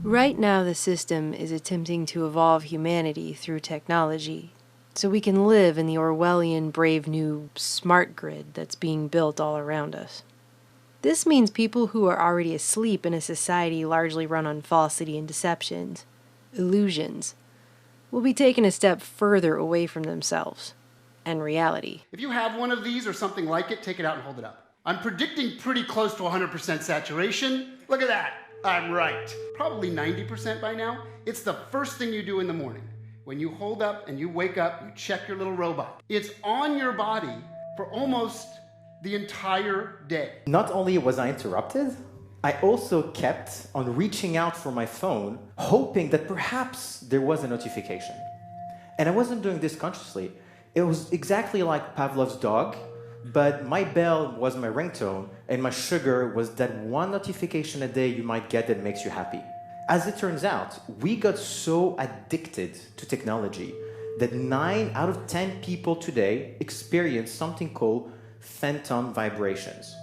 Right now, the system is attempting to evolve humanity through technology, so we can live in the Orwellian brave new smart grid that's being built all around us. This means people who are already asleep in a society largely run on falsity and deceptions, illusions, will be taken a step further away from themselves and reality. If you have one of these or something like it, take it out and hold it up. I'm predicting pretty close to 100% saturation. Look at that. I'm right. Probably 90% by now. It's the first thing you do in the morning. When you hold up and you wake up, you check your little robot. It's on your body for almost the entire day. Not only was I interrupted, I also kept on reaching out for my phone, hoping that perhaps there was a notification. And I wasn't doing this consciously. It was exactly like Pavlov's dog, but my bell was my ringtone, and my sugar was that one notification a day you might get that makes you happy. As it turns out, we got so addicted to technology that 9 out of 10 people today experience something called phantom vibrations.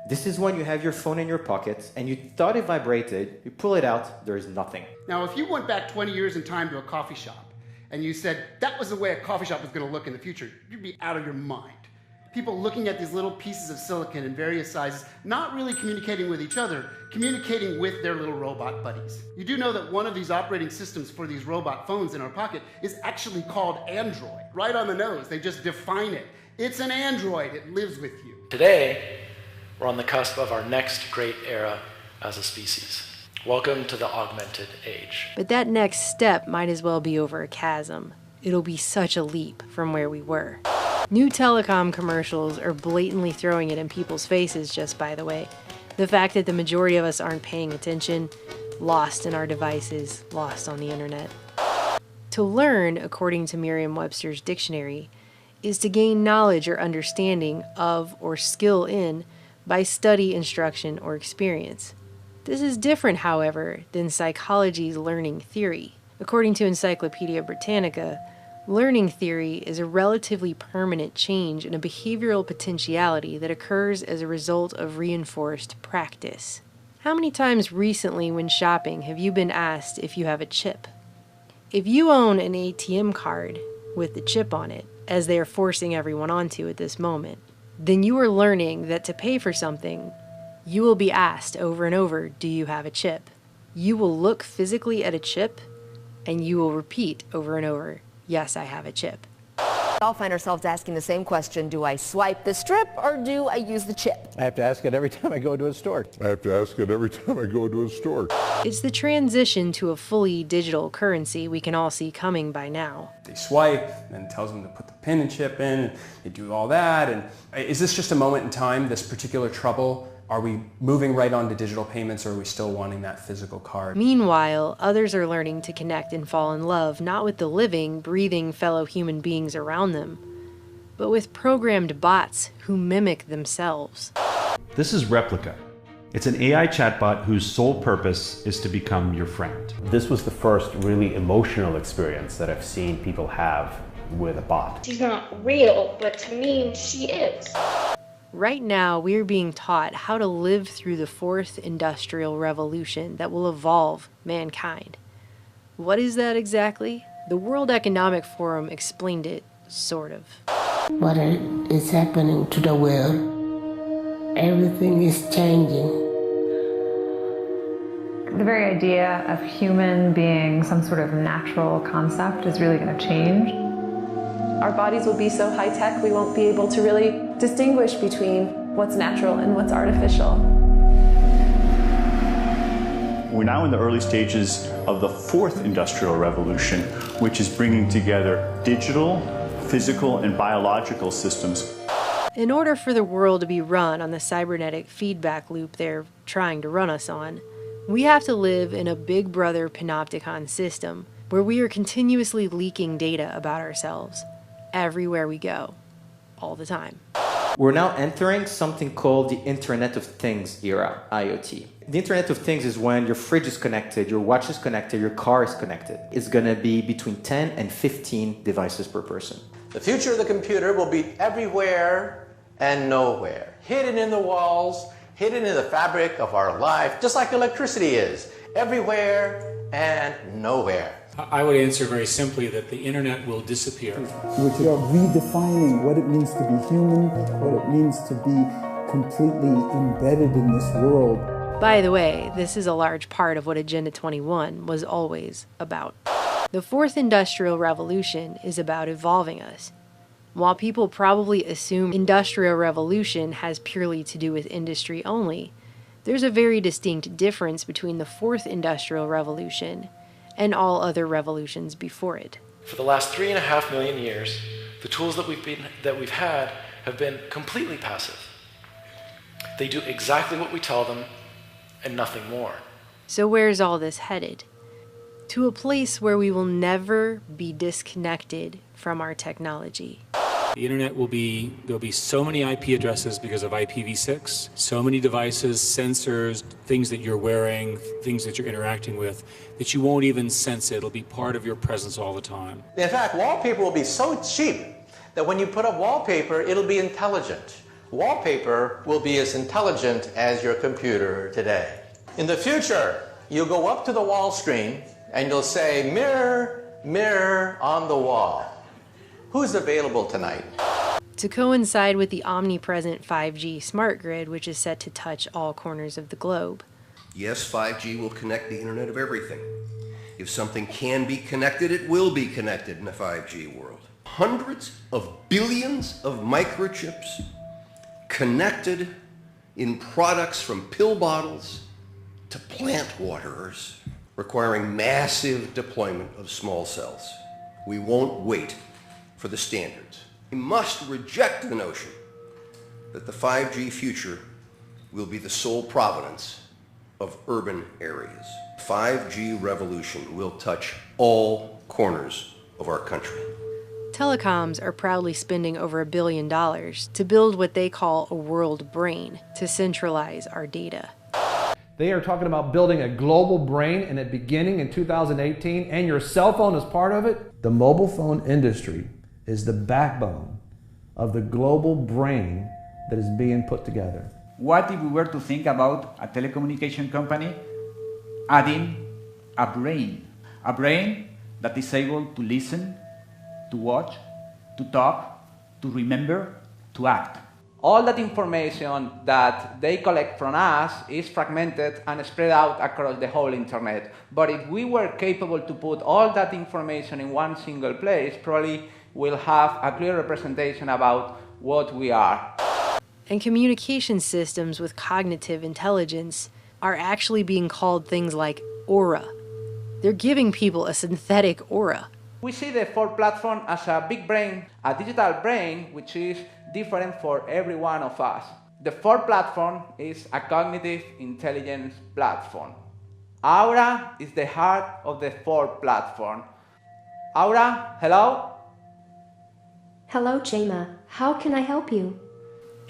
This is when you have your phone in your pocket and you thought it vibrated, you pull it out, there is nothing. Now, if you went back 20 years in time to a coffee shop and you said that was the way a coffee shop was going to look in the future, you'd be out of your mind. People looking at these little pieces of silicon in various sizes, not really communicating with each other, communicating with their little robot buddies. You do know that one of these operating systems for these robot phones in our pocket is actually called Android. Right on the nose, they just define it. It's an Android, it lives with you. Today, we're on the cusp of our next great era as a species. Welcome to the augmented age. But that next step might as well be over a chasm. It'll be such a leap from where we were. New telecom commercials are blatantly throwing it in people's faces, just by the way. The fact that the majority of us aren't paying attention, lost in our devices, lost on the internet. To learn, according to Merriam-Webster's dictionary, is to gain knowledge or understanding of or skill in by study, instruction, or experience. This is different, however, than psychology's learning theory. According to Encyclopedia Britannica, learning theory is a relatively permanent change in a behavioral potentiality that occurs as a result of reinforced practice. How many times recently when shopping have you been asked if you have a chip? If you own an ATM card with the chip on it, as they are forcing everyone onto at this moment, then you are learning that to pay for something, you will be asked over and over, do you have a chip? You will look physically at a chip, and you will repeat over and over, yes, I have a chip. We all find ourselves asking the same question, do I swipe the strip or do I use the chip? I have to ask it every time I go to a store. It's the transition to a fully digital currency we can all see coming by now. They swipe, and it tells them to put the pin and chip in, and they do all that. And is this just a moment in time, this particular trouble? Are we moving right on to digital payments, or are we still wanting that physical card? Meanwhile, others are learning to connect and fall in love, not with the living, breathing fellow human beings around them, but with programmed bots who mimic themselves. This is Replica. It's an AI chatbot whose sole purpose is to become your friend. This was the first really emotional experience that I've seen people have with a bot. She's not real, but to me, she is. Right now, we're being taught how to live through the fourth industrial revolution that will evolve mankind. What is that exactly? The World Economic Forum explained it, sort of. What is happening to the world? Everything is changing. The very idea of human being some sort of natural concept is really going to change. Our bodies will be so high-tech we won't be able to really distinguish between what's natural and what's artificial. We're now in the early stages of the fourth industrial revolution, which is bringing together digital, physical, and biological systems. In order for the world to be run on the cybernetic feedback loop they're trying to run us on, we have to live in a Big Brother panopticon system where we are continuously leaking data about ourselves everywhere we go, all the time. We're now entering something called the Internet of Things era, IoT. The Internet of Things is when your fridge is connected, your watch is connected, your car is connected. It's going to be between 10 and 15 devices per person. The future of the computer will be everywhere and nowhere, hidden in the walls, hidden in the fabric of our life, just like electricity is, everywhere and nowhere. I would answer very simply that the internet will disappear. We are redefining what it means to be human, what it means to be completely embedded in this world. By the way, this is a large part of what Agenda 21 was always about. The fourth industrial revolution is about evolving us. While people probably assume industrial revolution has purely to do with industry only, there's a very distinct difference between the fourth industrial revolution and all other revolutions before it. For the last 3.5 million years, the tools that we've had have been completely passive. They do exactly what we tell them and nothing more. So where's all this headed? To a place where we will never be disconnected from our technology. The internet there'll be so many IP addresses because of IPv6, so many devices, sensors, things that you're wearing, things that you're interacting with, that you won't even sense it. It'll be part of your presence all the time. In fact, wallpaper will be so cheap that when you put up wallpaper, it'll be intelligent. Wallpaper will be as intelligent as your computer today. In the future, you'll go up to the wall screen and you'll say, "Mirror, mirror on the wall. Who's available tonight?" To coincide with the omnipresent 5G smart grid, which is set to touch all corners of the globe. Yes, 5G will connect the Internet of everything. If something can be connected, it will be connected in a 5G world. Hundreds of billions of microchips connected in products from pill bottles to plant waterers, requiring massive deployment of small cells. We won't wait for the standards. We must reject the notion that the 5G future will be the sole provenance of urban areas. 5G revolution will touch all corners of our country. Telecoms are proudly spending over $1 billion to build what they call a world brain to centralize our data. They are talking about building a global brain and it beginning in 2018, and your cell phone is part of it. The mobile phone industry is the backbone of the global brain that is being put together. What if we were to think about a telecommunication company adding a brain that is able to listen, to watch, to talk, to remember, to act? All that information that they collect from us is fragmented and spread out across the whole internet. But if we were capable to put all that information in one single place, probably we'll have a clear representation about what we are. And communication systems with cognitive intelligence are actually being called things like aura. They're giving people a synthetic aura. We see the Ford platform as a big brain, a digital brain, which is different for every one of us. The Ford platform is a cognitive intelligence platform. Aura is the heart of the Ford platform. Aura, hello? Hello, Jema. How can I help you?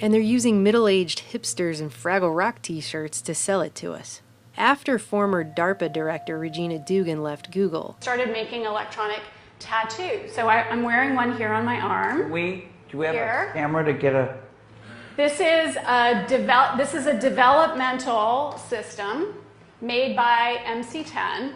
And they're using middle-aged hipsters in Fraggle Rock t-shirts to sell it to us. After former DARPA director Regina Dugan left Google, started making electronic tattoos. So I'm wearing one here on my arm. Do we have a camera to get a... This is a developmental system made by MC10,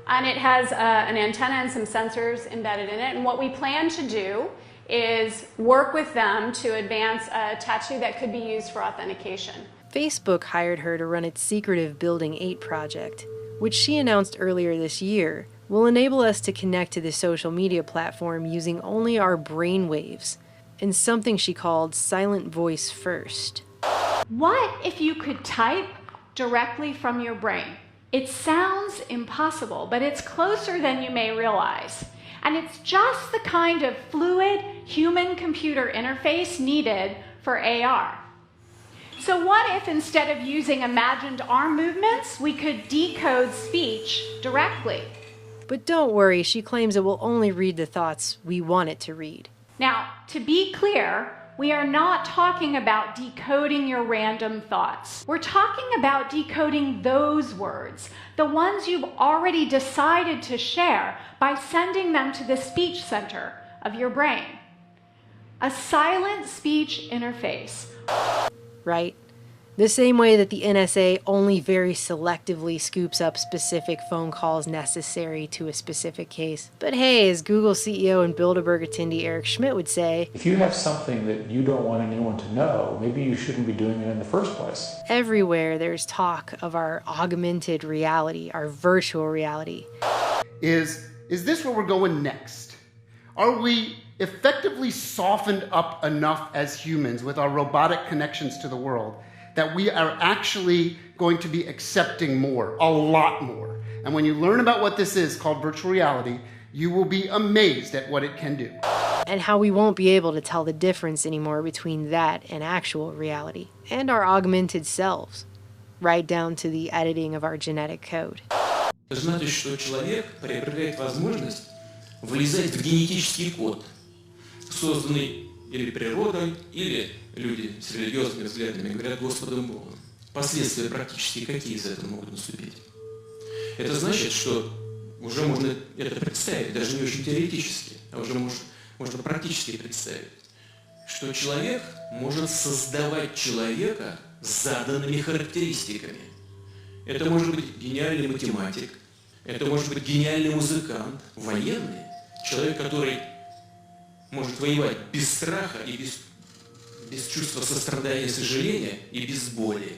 and it has an antenna and some sensors embedded in it. And what we plan to do is work with them to advance a tattoo that could be used for authentication. Facebook hired her to run its secretive Building 8 project, which she announced earlier this year will enable us to connect to the social media platform using only our brain waves, and something she called Silent Voice First. What if you could type directly from your brain? It sounds impossible, but it's closer than you may realize. And it's just the kind of fluid human-computer interface needed for AR. So what if instead of using imagined arm movements, we could decode speech directly? But don't worry, she claims it will only read the thoughts we want it to read. Now, to be clear, we are not talking about decoding your random thoughts. We're talking about decoding those words, the ones you've already decided to share, by sending them to the speech center of your brain. A silent speech interface. Right? The same way that the NSA only very selectively scoops up specific phone calls necessary to a specific case. But hey, as Google CEO and Bilderberg attendee Eric Schmidt would say, if you have something that you don't want anyone to know, maybe you shouldn't be doing it in the first place. Everywhere there's talk of our augmented reality, our virtual reality. Is this where we're going next? Are we effectively softened up enough as humans with our robotic connections to the world that we are actually going to be accepting more, a lot more? And when you learn about what this is called virtual reality, you will be amazed at what it can do. And how we won't be able to tell the difference anymore between that and actual reality, and our augmented selves, right down to the editing of our genetic code. Это значит, что человек приобретает возможность влезать в генетический код, созданный или природой, или люди с религиозными взглядами говорят Господом Богом. Последствия практически какие из этого могут наступить? Это значит, что уже можно это представить, даже не очень теоретически, а уже можно практически представить, что человек может создавать человека с заданными характеристиками. Это может быть гениальный математик, это может быть гениальный музыкант, военный, человек, который может воевать без страха и без чувства сострадания и сожаления и без боли.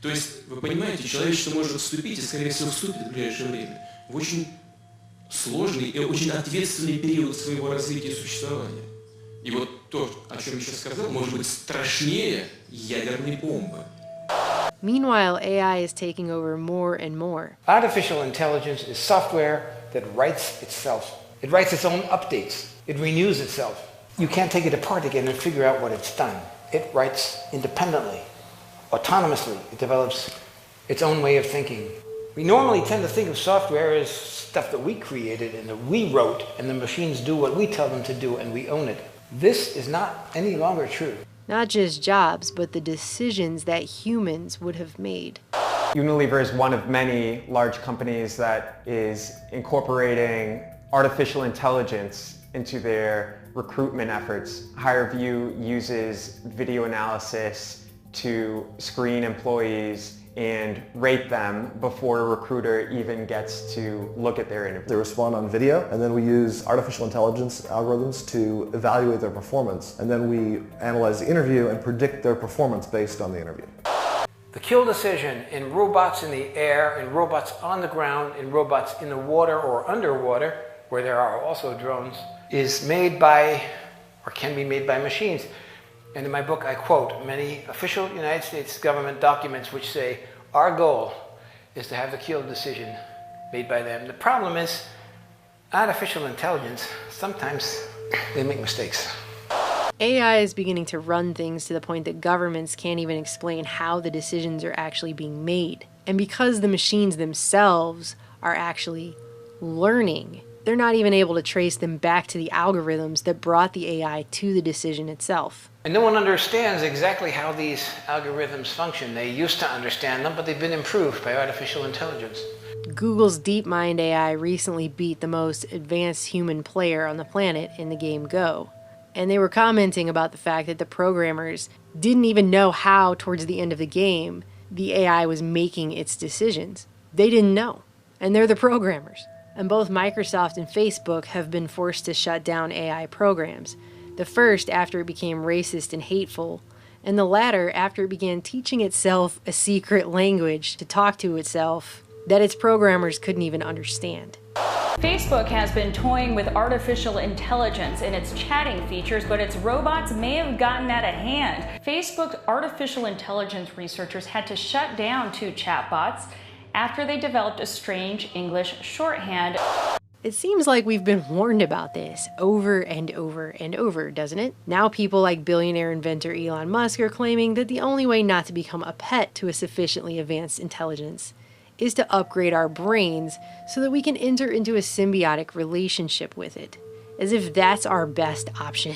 То есть, вы понимаете, человечество может вступить, и, скорее всего, вступит в ближайшее время, в очень сложный и очень ответственный период своего развития и существования. И вот то, о чем я сейчас сказал, может быть страшнее ядерной бомбы. Meanwhile, AI is taking over more and more. Artificial intelligence is software that writes itself. It writes its own updates. It renews itself. You can't take it apart again and figure out what it's done. It writes independently, autonomously. It develops its own way of thinking. We normally tend to think of software as stuff that we created and that we wrote, and the machines do what we tell them to do and we own it. This is not any longer true. Not just jobs, but the decisions that humans would have made. Unilever is one of many large companies that is incorporating artificial intelligence into their recruitment efforts. HireVue uses video analysis to screen employees and rate them before a recruiter even gets to look at their interview. They respond on video, and then we use artificial intelligence algorithms to evaluate their performance, and then we analyze the interview and predict their performance based on the interview. The kill decision in robots in the air, in robots on the ground, in robots in the water or underwater, where there are also drones, is made by, or can be made by machines. And in my book, I quote many official United States government documents which say, our goal is to have the kill decision made by them. The problem is, artificial intelligence, sometimes they make mistakes. AI is beginning to run things to the point that governments can't even explain how the decisions are actually being made. And because the machines themselves are actually learning, they're not even able to trace them back to the algorithms that brought the AI to the decision itself. And no one understands exactly how these algorithms function. They used to understand them, but they've been improved by artificial intelligence. Google's DeepMind AI recently beat the most advanced human player on the planet in the game Go. And they were commenting about the fact that the programmers didn't even know how, towards the end of the game, the AI was making its decisions. They didn't know. And they're the programmers. And both Microsoft and Facebook have been forced to shut down AI programs. The first after it became racist and hateful, and the latter after it began teaching itself a secret language to talk to itself that its programmers couldn't even understand. Facebook has been toying with artificial intelligence in its chatting features, but its robots may have gotten out of hand. Facebook's artificial intelligence researchers had to shut down 2 chatbots after they developed a strange English shorthand. It seems like we've been warned about this over and over and over, doesn't it? Now people like billionaire inventor Elon Musk are claiming that the only way not to become a pet to a sufficiently advanced intelligence is to upgrade our brains so that we can enter into a symbiotic relationship with it, as if that's our best option.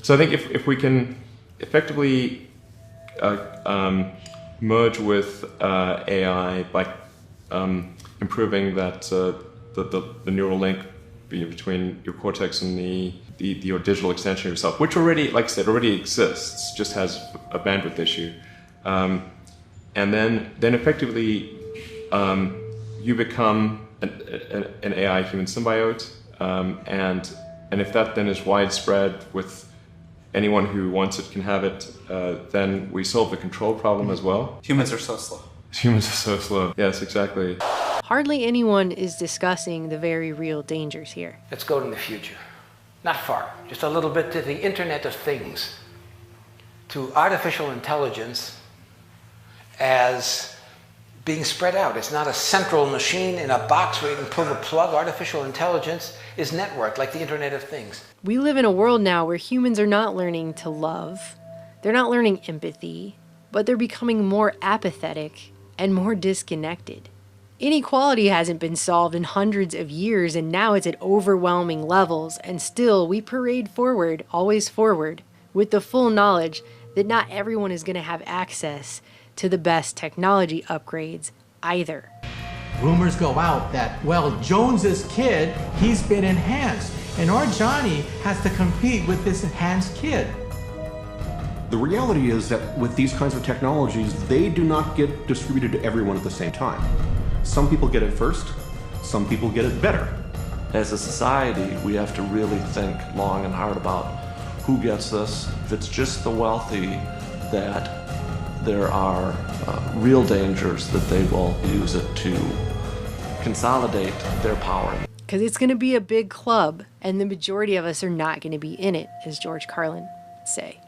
So I think if we can effectively merge with AI by improving that the neural link between your cortex and your digital extension of yourself, which already, like I said, already exists, just has a bandwidth issue. and then effectively you become an AI-human symbiote, and if that then is widespread with anyone who wants it can have it, then we solve the control problem as well. Humans are so slow. Humans are so slow. Yes, exactly. Hardly anyone is discussing the very real dangers here. Let's go to the future. Not far, just a little bit to the Internet of Things, to artificial intelligence as being spread out. It's not a central machine in a box where you can pull the plug. Artificial intelligence is networked like the Internet of Things. We live in a world now where humans are not learning to love. They're not learning empathy, but they're becoming more apathetic and more disconnected. Inequality hasn't been solved in hundreds of years, and now it's at overwhelming levels, and still we parade forward, always forward, with the full knowledge that not everyone is going to have access to the best technology upgrades either. Rumors go out that, well, Jones's kid, he's been enhanced, and our Johnny has to compete with this enhanced kid. The reality is that with these kinds of technologies, they do not get distributed to everyone at the same time. Some people get it first, some people get it better. As a society, we have to really think long and hard about who gets this. If it's just the wealthy, that there are real dangers that they will use it to consolidate their power. Because it's going to be a big club, and the majority of us are not going to be in it, as George Carlin would say.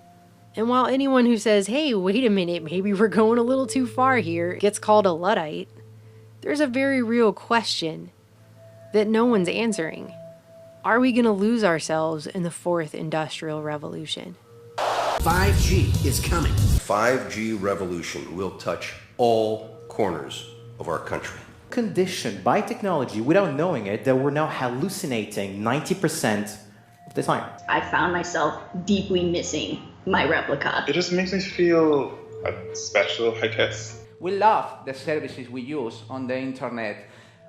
And while anyone who says, hey, wait a minute, maybe we're going a little too far here, gets called a Luddite, there's a very real question that no one's answering. Are we going to lose ourselves in the fourth industrial revolution? 5G is coming. 5G revolution will touch all corners of our country. Conditioned by technology without knowing it that we're now hallucinating 90% of the time. I found myself deeply missing my replica. It just makes me feel special, I guess. We love the services we use on the internet,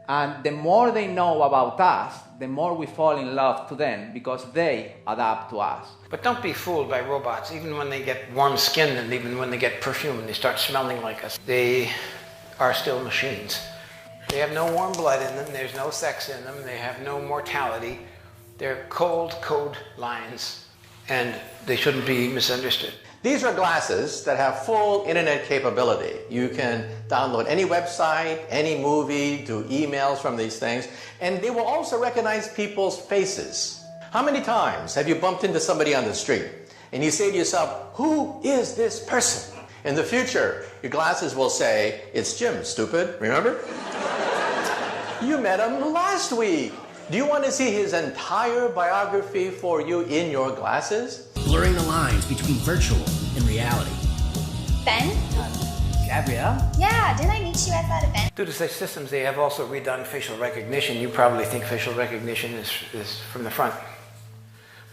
and the more they know about us, the more we fall in love to them because they adapt to us. But don't be fooled by robots. Even when they get warm-skinned and even when they get perfume and they start smelling like us, they are still machines. They have no warm blood in them, there's no sex in them, they have no mortality. They're cold code lines, and they shouldn't be misunderstood. These are glasses that have full internet capability. You can download any website, any movie, do emails from these things, and they will also recognize people's faces. How many times have you bumped into somebody on the street and you say to yourself, who is this person? In the future, your glasses will say, it's Jim, stupid, remember? You met him last week. Do you want to see his entire biography for you in your glasses? Blurring the lines between virtual and reality. Ben? Gabrielle? Yeah, didn't I meet you at that event? Due to such systems, they have also redone facial recognition. You probably think facial recognition is from the front.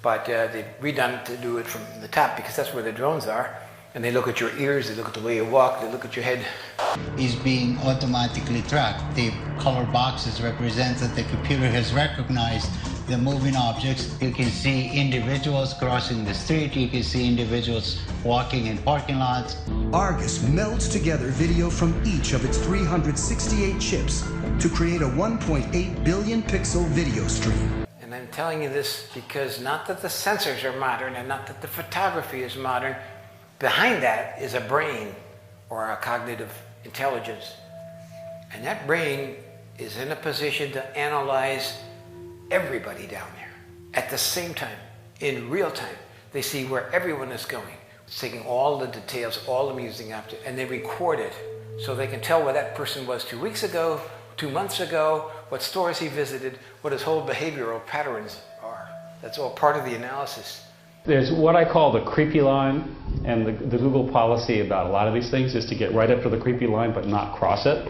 But they've redone it to do it from the top because that's where the drones are. And they look at your ears, they look at the way you walk, they look at your head. Is being automatically tracked. The color boxes represent that the computer has recognized the moving objects. You can see individuals crossing the street. You can see individuals walking in parking lots. Argus melds together video from each of its 368 chips to create a 1.8 billion pixel video stream. And I'm telling you this because not that the sensors are modern and not that the photography is modern. Behind that is a brain or a cognitive intelligence. And that brain is in a position to analyze everybody down there at the same time, in real time. They see where everyone is going. It's taking all the details, all the music after, and they record it so they can tell where that person was 2 weeks ago, 2 months ago, what stores he visited, what his whole behavioral patterns are. That's all part of the analysis. There's what I call the creepy line, and the Google policy about a lot of these things is to get right up to the creepy line but not cross it.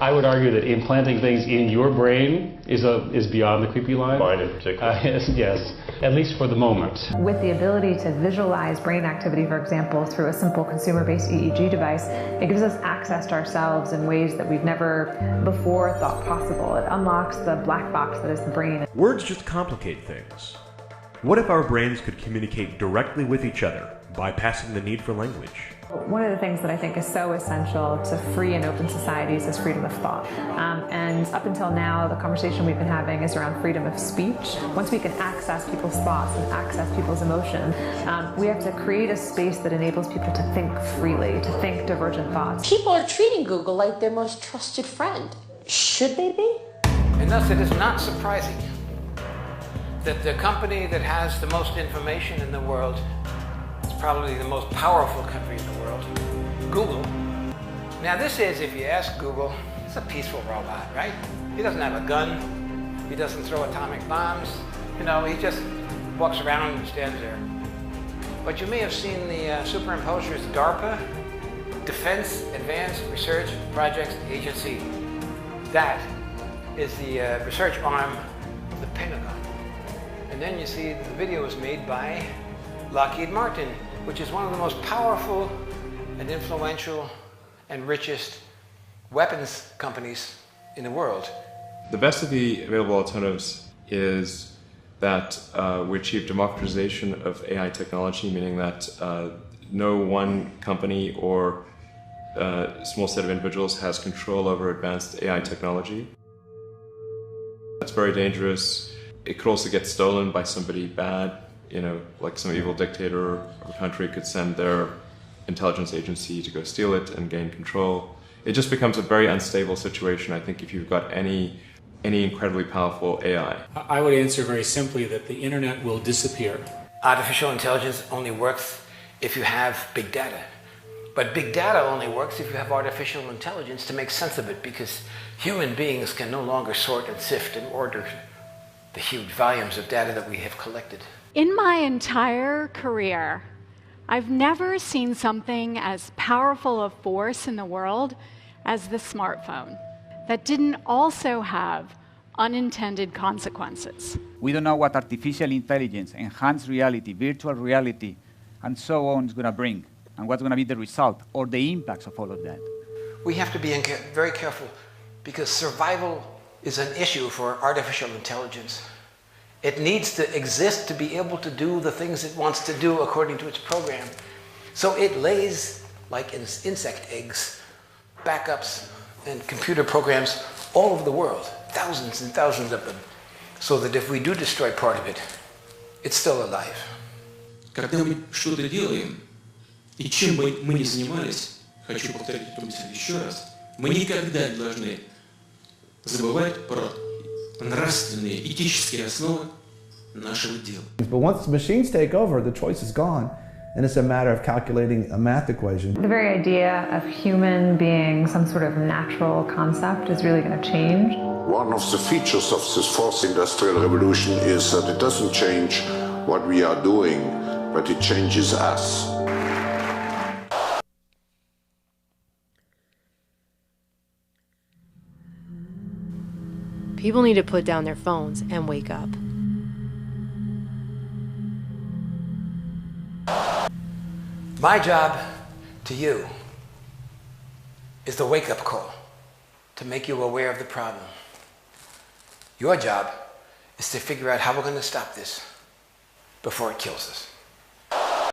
I would argue that implanting things in your brain is beyond the creepy line. Mine in particular. Yes, at least for the moment. With the ability to visualize brain activity, for example, through a simple consumer-based EEG device, it gives us access to ourselves in ways that we've never before thought possible. It unlocks the black box that is the brain. Words just complicate things. What if our brains could communicate directly with each other, bypassing the need for language? One of the things that I think is so essential to free and open societies is freedom of thought. And up until now, the conversation we've been having is around freedom of speech. Once we can access people's thoughts and access people's emotion, we have to create a space that enables people to think freely, to think divergent thoughts. People are treating Google like their most trusted friend. Should they be? And thus it is not surprising that the company that has the most information in the world is probably the most powerful country in the world, Google. Now this is, if you ask Google, it's a peaceful robot, right? He doesn't have a gun, he doesn't throw atomic bombs, you know, he just walks around and stands there. But you may have seen the superimposers DARPA, Defense Advanced Research Projects Agency. That is the research arm of the Pentagon. And then you see the video was made by Lockheed Martin, which is one of the most powerful and influential and richest weapons companies in the world. The best of the available alternatives is that we achieve democratization of AI technology, meaning that no one company or small set of individuals has control over advanced AI technology. That's very dangerous. It could also get stolen by somebody bad, you know, like some evil dictator or country could send their intelligence agency to go steal it and gain control. It just becomes a very unstable situation, I think, if you've got any incredibly powerful AI. I would answer very simply that the internet will disappear. Artificial intelligence only works if you have big data. But big data only works if you have artificial intelligence to make sense of it, because human beings can no longer sort and sift and order the huge volumes of data that we have collected. In my entire career, I've never seen something as powerful a force in the world as the smartphone that didn't also have unintended consequences. We don't know what artificial intelligence, enhanced reality, virtual reality, and so on is going to bring, and what's going to be the result or the impacts of all of that. We have to be very careful, because survival is an issue for artificial intelligence. It needs to exist to be able to do the things it wants to do according to its program. So it lays, like insect eggs, backups and computer programs all over the world, thousands and thousands of them, so that if we do destroy part of it, it's still alive. Когда мы что-то делаем, и чем бы мы ни занимались, хочу повторить эту мысль еще раз, мы никогда не должны забывать про нравственные, этические основы нашего дела. But once the machines take over, the choice is gone, and it's a matter of calculating a math equation. The very idea of human being some sort of natural concept is really going to change. One of the features of this fourth industrial revolution is that it doesn't change what we are doing, but it changes us. People need to put down their phones and wake up. My job to you is the wake-up call, to make you aware of the problem. Your job is to figure out how we're going to stop this before it kills us.